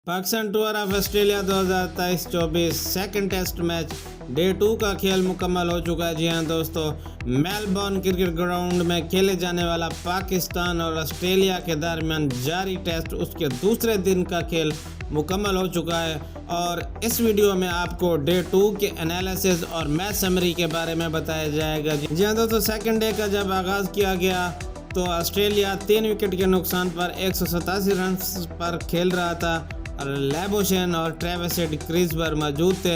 Pakistan tour of Australia 2023-24 second test match day 2 का खेल मुकम्मल हो चुका है। जी हाँ दोस्तों, मेलबर्न क्रिकेट ग्राउंड में खेले जाने वाला पाकिस्तान और ऑस्ट्रेलिया के दरमियान जारी टेस्ट उसके दूसरे दिन का खेल मुकम्मल हो चुका है और इस वीडियो में आपको डे 2 के एनालिसिस और मैच समरी के बारे में बताया जाएगा। जी हाँ दोस्तों, सेकंड डे का जब आगाज़ किया गया तो ऑस्ट्रेलिया 3 विकेट के नुकसान पर 187 रन पर खेल रहा था और लैबोशेन और ट्रेविस हेड क्रीज पर मौजूद थे।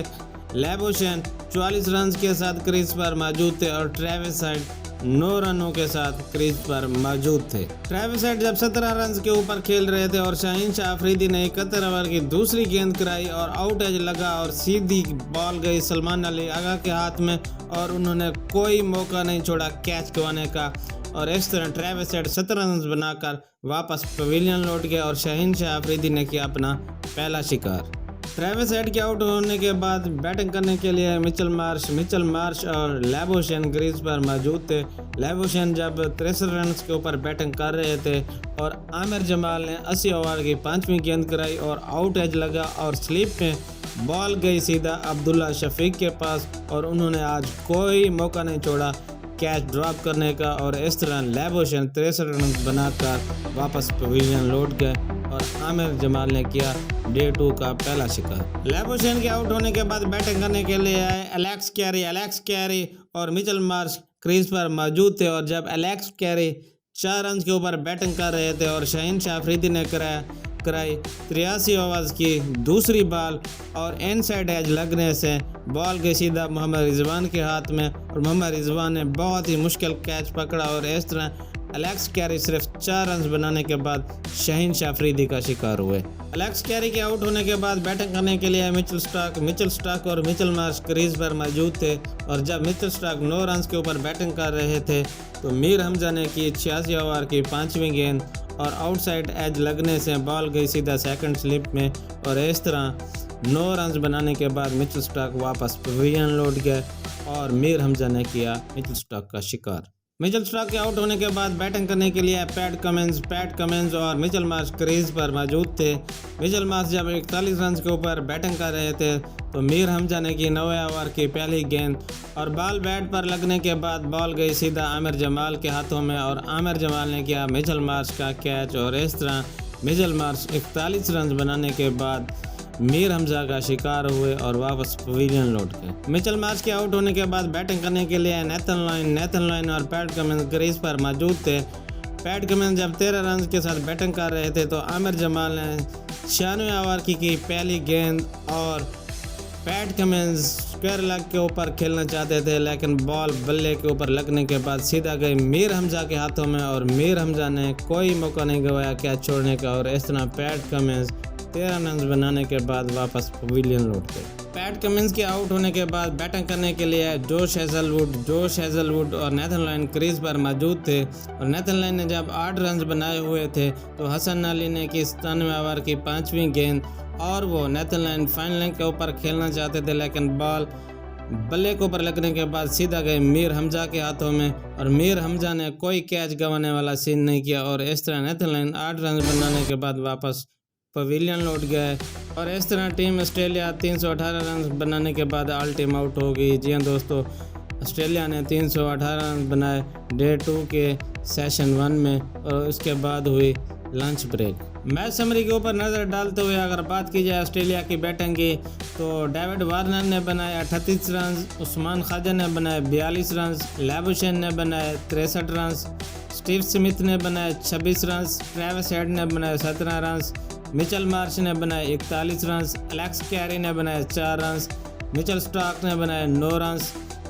लैबोशेन 44 रन के साथ क्रीज पर मौजूद थे और ट्रेविस हेड 9 रनों के साथ क्रीज पर मौजूद थे। ट्रेविस हेड जब 17 रन के ऊपर खेल रहे थे और शाहीन शाह अफरीदी ने 71 ओवर की दूसरी गेंद कराई और आउट एज लगा और सीधी बॉल गई सलमान अली आगा के हाथ में और उन्होंने कोई मौका नहीं छोड़ा कैच गंवाने का और इस तरह ट्रेविस हेड 17 रन बनाकर वापस पवेलियन लौट गए और शाहीन शाह अफरीदी ने किया अपना पहला शिकार। ट्रेविस हेड के आउट होने के बाद बैटिंग करने के लिए मिचेल मार्श और लैबोशेन क्रीज पर मौजूद थे। लैबोशेन जब 63 रन के ऊपर बैटिंग कर रहे थे और आमिर जमाल ने 80 ओवर की 5वीं गेंद कराई और आउट एज लगा और स्लिप में बॉल गई सीधा अब्दुल्ला शफीक के पास और उन्होंने आज कोई मौका नहीं छोड़ा कैच ड्रॉप करने का और इस तरह लैबोशेन 63 रन बनाकर वापस पवेलियन लौट गए और आमिर जमाल ने किया डे 2 का पहला शिकार। लैबोशेन के आउट होने के बाद बैटिंग करने के लिए आए एलेक्स कैरी और मिचेल मार्श क्रीज पर मौजूद थे और जब एलेक्स कैरी 4 रन के ऊपर बैटिंग कर रहे थे और शाहीन शाह अफरीदी ने कराई 83 ओवर्स की दूसरी बॉल और इनसाइड एज लगने से बॉल गई सीधा मोहम्मद रिजवान के हाथ में और मोहम्मद रिजवान ने बहुत ही मुश्किल कैच पकड़ा और इस तरह एलेक्स कैरी सिर्फ 4 रन बनाने के बाद शाहीन शाह अफरीदी का शिकार हुए। एलेक्स कैरी के आउट होने के बाद बैटिंग करने के लिए मिचेल स्टार्क और मिचेल मार्श क्रीज पर मौजूद थे और जब मिचेल स्टार्क 9 रन के ऊपर बैटिंग कर रहे थे तो मीर हमजा ने की 86 ओवर की 5वीं गेंद और आउटसाइड एज लगने से बॉल गई सीधा सेकंड स्लिप में और इस तरह 9 रन बनाने के बाद मिचेल स्टार्क वापस पवेलियन लौट गए और मीर हमजा ने किया मिचेल स्टार्क का शिकार। मिचेल स्टार्क के आउट होने के बाद बैटिंग करने के लिए पैट कमिंस और मिचेल मार्श क्रीज पर मौजूद थे। मिचेल मार्श जब 41 रन के ऊपर बैटिंग कर रहे थे तो मीर हमजा ने की 90 ओवर की पहली गेंद और बॉल बैट पर लगने के बाद बॉल गई सीधा आमिर जमाल के हाथों में और आमिर जमाल ने किया मिचेल मार्श का कैच और इस तरह मिचेल मार्श 41 रन बनाने के बाद मीर हमजा का शिकार हुए और वापस पवेलियन लौट गए। मिचेल मार्श के आउट होने के बाद बैटिंग करने के लिए नेथन लाइन और पैट कमिंस क्रीज पर मौजूद थे। पैट कमिंस जब 13 रन के साथ बैटिंग कर रहे थे तो आमिर जमाल ने 96 ओवर की पहली गेंद और पैट कमिंस स्क्वायर लेग के ऊपर खेलना चाहते थे लेकिन बॉल बल्ले के ऊपर लगने के बाद सीधा गई मीर हमजा के हाथों में और मीर हमजा ने कोई मौका नहीं गंवाया कैच छोड़ने का और इस तरह पैट कमिंस 13 रन बनाने के बाद वापस पवेलियन लौट गए। पैट कमिंस के आउट होने के बाद बैटिंग करने के लिए जोश हेजलवुड और नेथन लाइन क्रीज पर मौजूद थे और नेथन लाइन ने जब 8 रन बनाए हुए थे तो हसन अली ने की 97 ओवर की 5वीं गेंद और वो नेथन लाइन फाइनल लेग के ऊपर खेलना चाहते थे लेकिन बॉल बल्ले के ऊपर लगने के बाद सीधा गए मीर हमजा के हाथों में और मीर हमजा ने कोई कैच गंवाने वाला सीन नहीं किया और इस तरह नेथन लाइन 8 रन बनाने के बाद वापस पवेलियन लौट गए और इस तरह टीम ऑस्ट्रेलिया 318 रन बनाने के बाद ऑल टीम आउट हो गई। जी हाँ दोस्तों, ऑस्ट्रेलिया ने 318 रन बनाए डे 2 के सेशन 1 में और उसके बाद हुई लंच ब्रेक। मैच समरी के ऊपर नज़र डालते हुए अगर बात की जाए ऑस्ट्रेलिया की बैटिंग की तो डेविड वार्नर ने बनाए 38 रन, उस्मान ख्वाजा ने बनाए 42 रन, लैबोशेन ने बनाए 63 रन, स्टीव स्मिथ ने बनाए 26 रन, ट्रेविस हेड ने बनाए 17 रन, मिचेल मार्श ने बनाए 41 रन, एलेक्स कैरी ने बनाए 4 रन, मिचेल स्टार्क ने बनाए 9 रन,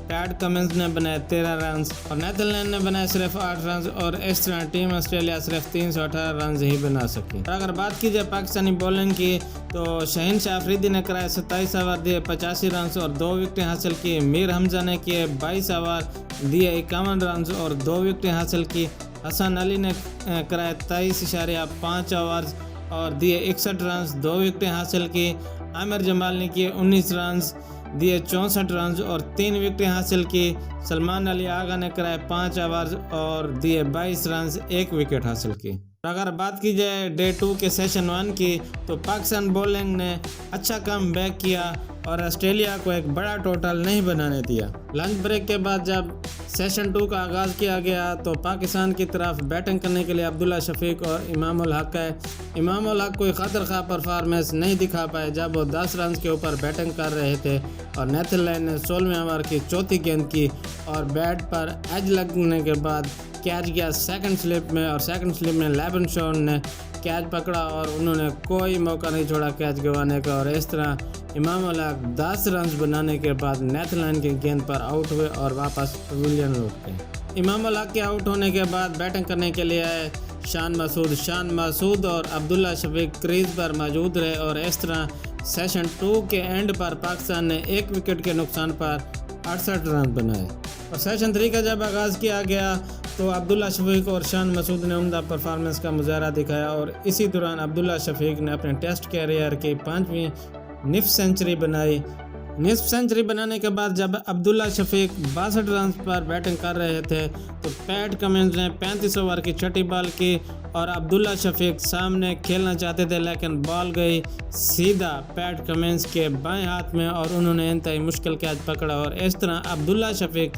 पैट कमिंस ने बनाए 13 रन और नेथन लाइन ने बनाए सिर्फ 8 रन और इस तरह टीम ऑस्ट्रेलिया सिर्फ 318 रन ही बना सकी। और अगर बात की जाए पाकिस्तानी बॉलिंग की तो शाहीन शाह अफरीदी ने कराए 27 ओवर दिए 85 रन और 2 विकेटें हासिल की। मीर हमजा ने किए 22 ओवर दिए 51 रन और 2 विकेटें हासिल की। हसन अली ने कराए 23.5 ओवर और दिए 61 रन 2 विकेटें हासिल की। आमिर जमाल ने किए 19 रन दिए 64 रन और 3 विकेटें हासिल की। सलमान अली आगा ने कराए 5 ओवर और दिए 22 रन 1 विकेट हासिल की। अगर बात की जाए डे 2 के सेशन 1 की, तो पाकिस्तान बॉलिंग ने अच्छा कम बैक किया और ऑस्ट्रेलिया को एक बड़ा टोटल नहीं बनाने दिया। लंच ब्रेक के बाद जब सेशन 2 का आगाज़ किया गया तो पाकिस्तान की तरफ बैटिंग करने के लिए अब्दुल्ला शफीक और इमाम उल हक है। इमाम उल हक कोई खतर खा परफॉर्मेंस नहीं दिखा पाए जब वो 10 रन के ऊपर बैटिंग कर रहे थे और नेथरलैंड ने 16वें ओवर की चौथी गेंद की और बैट पर एज लगने के बाद कैच गया सेकंड स्लिप में, और सेकंड स्लिप में लेबनशॉन ने कैच पकड़ा और उन्होंने कोई मौका नहीं छोड़ा कैच गंवाने का, और इस तरह इमाम उल हक 10 रन बनाने के बाद नेथरलैंड की गेंद पर आउट हुए और वापस पवेलियन लौट गए। इमाम उल हक के आउट होने के बाद बैटिंग करने के लिए आए शान मसूद और अब्दुल्ला शफीक क्रीज पर मौजूद रहे, और इस तरह सेशन 2 के एंड पर पाकिस्तान ने 1 विकेट के नुकसान पर 68 रन बनाए। और सेशन 3 का जब आगाज़ किया गया तो अब्दुल्ला शफीक और शान मसूद ने उम्दा परफॉर्मेंस का मुजाहरा दिखाया, और इसी दौरान अब्दुल्ला शफीक ने अपने टेस्ट कैरियर की 5वीं निफ्ट सेंचुरी बनाई। निफ्ट सेंचुरी बनाने के बाद जब अब्दुल्ला शफीक 62 रन पर बैटिंग कर रहे थे तो पैट कमिंस ने 35 ओवर की छठी बॉल की और अब्दुल्ला शफीक सामने खेलना चाहते थे, लेकिन बॉल गई सीधा पैट कमिंस के बाएं हाथ में और उन्होंने इंतहाई मुश्किल कैच पकड़ा, और इस तरह अब्दुल्ला शफीक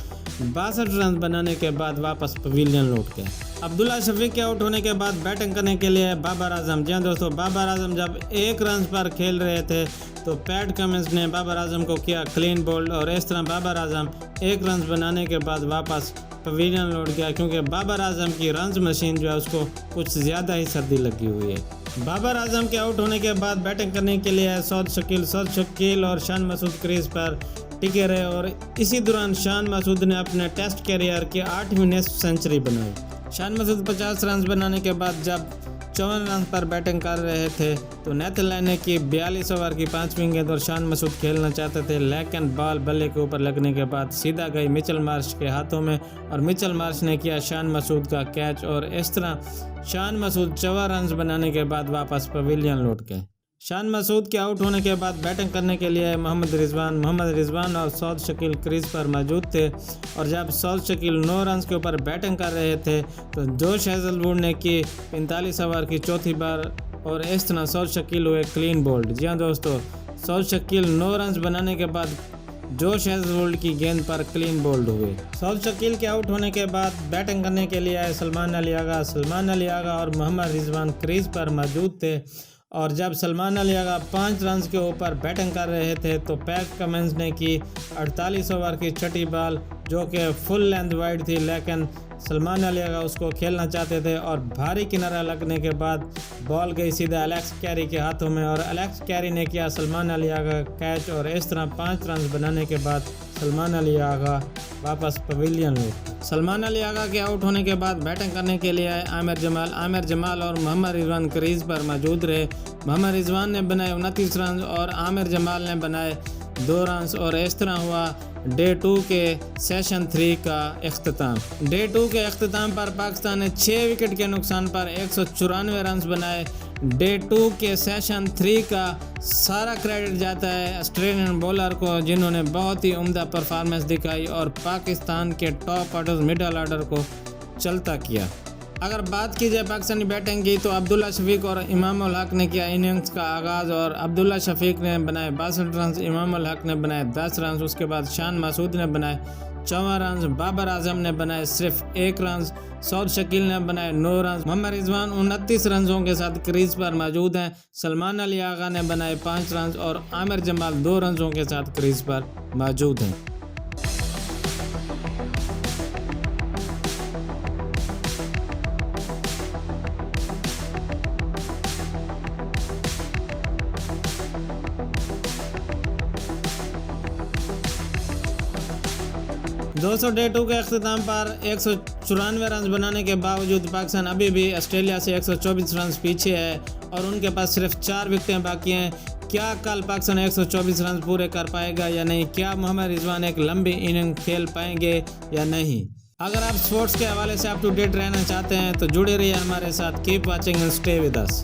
62 रन बनाने के बाद वापस पवेलियन लौट गए। अब्दुल्ला शफीक के आउट होने के बाद बैटिंग करने के लिए बाबर आजम। जी हाँ दोस्तों, बाबर आजम जब 1 रन पर खेल रहे थे तो पैट कमिंस ने बाबर आजम को किया क्लीन बोल्ड, और इस तरह बाबर आजम 1 रन बनाने के बाद वापस पवेलियन लौट गया, क्योंकि बाबर आजम की रन्स मशीन जो है उसको कुछ ज़्यादा ही सर्दी लगी हुई है। बाबर आजम के आउट होने के बाद बैटिंग करने के लिए सौद शकील और शान मसूद क्रीज पर टिके रहे, और इसी दौरान शान मसूद ने अपने टेस्ट कैरियर की 8वीं निफ्ट सेंचुरी बनाई। शान मसूद 50 रन बनाने के बाद जब 54 रन पर बैटिंग कर रहे थे तो नेथरलैंड ने की 42 ओवर की 5वीं गेंद और शान मसूद खेलना चाहते थे, लेकिन बॉल बल्ले के ऊपर लगने के बाद सीधा गई मिचेल मार्श के हाथों में और मिचेल मार्श ने किया शान मसूद का कैच, और इस तरह शान मसूद 54 रन बनाने के बाद वापस पवेलियन लौट गए। शान मसूद के आउट होने के बाद बैटिंग करने के लिए मोहम्मद रिजवान और सौद शकील क्रीज पर मौजूद थे, और जब सौद शकील 9 रन के ऊपर बैटिंग कर रहे थे तो जोश हेजलवुड ने की 45 ओवर की चौथी बार, और इस तरह सौद शकील हुए क्लीन बोल्ड। जी हाँ दोस्तों, सौद शकील 9 रन बनाने के बाद जोश हेजलवुड की गेंद पर क्लीन बोल्ड हुए। सौद शकील के आउट होने के बाद बैटिंग करने के लिए आए सलमान अली आगा और मोहम्मद रिजवान क्रीज पर मौजूद थे, और जब सलमान अली आगा 5 रन के ऊपर बैटिंग कर रहे थे तो पैट कमिंस ने की 48 ओवर की छठी बॉल जो कि फुल लेंथ वाइड थी, लेकिन सलमान अली आगा उसको खेलना चाहते थे और भारी किनारा लगने के बाद बॉल गई सीधा एलेक्स कैरी के हाथों में, और एलेक्स कैरी ने किया सलमान अली आगा कैच, और इस तरह 5 रन बनाने के बाद सलमान अली आगा वापस पवेलियन हुए। सलमान अली आगा के आउट होने के बाद बैटिंग करने के लिए आए आमिर जमाल और मोहम्मद रिजवान क्रीज पर मौजूद रहे। मोहम्मद रिजवान ने बनाए 29 रन और आमिर जमाल ने बनाए 2 रन, और इस तरह हुआ डे 2 के सेशन 3 का इख्तिताम। डे 2 के इख्तिताम पर पाकिस्तान ने 6 विकेट के नुकसान पर 194 रन बनाए। डे 2 के सेशन 3 का सारा क्रेडिट जाता है ऑस्ट्रेलियन बॉलर को, जिन्होंने बहुत ही उम्दा परफॉर्मेंस दिखाई और पाकिस्तान के टॉप ऑर्डर मिडल ऑर्डर को चलता किया। अगर बात की जाए पाकिस्तानी बैटिंग की तो अब्दुल्ला शफीक और इमाम उल हक ने किया इनिंग्स का आगाज़, और अब्दुल्ला शफीक ने बनाए 62 रन, इमाम उल हक ने बनाए 10 रन, उसके बाद शान मसूद ने बनाए 54 रन, बाबर आजम ने बनाए सिर्फ 1 रन, सौद शकील ने बनाए 9 रन, मोहम्मद रिजवान 29 रनों के साथ क्रीज पर मौजूद हैं, सलमान अली आगा ने बनाए 5 रन और आमिर जमाल 2 रनों के साथ क्रीज पर मौजूद हैं। दोस्तों, डे 2 के अख्तिताम पर 194 रन बनाने के बावजूद पाकिस्तान अभी भी ऑस्ट्रेलिया से 124 रन पीछे है और उनके पास सिर्फ 4 विकेटें बाकी हैं। क्या कल पाकिस्तान 124 रन पूरे कर पाएगा या नहीं? क्या मोहम्मद रिजवान एक लंबी इनिंग खेल पाएंगे या नहीं? अगर आप स्पोर्ट्स के हवाले से अप टू डेट रहना चाहते हैं तो जुड़े रहिए हमारे साथ। Keep watching and stay with us.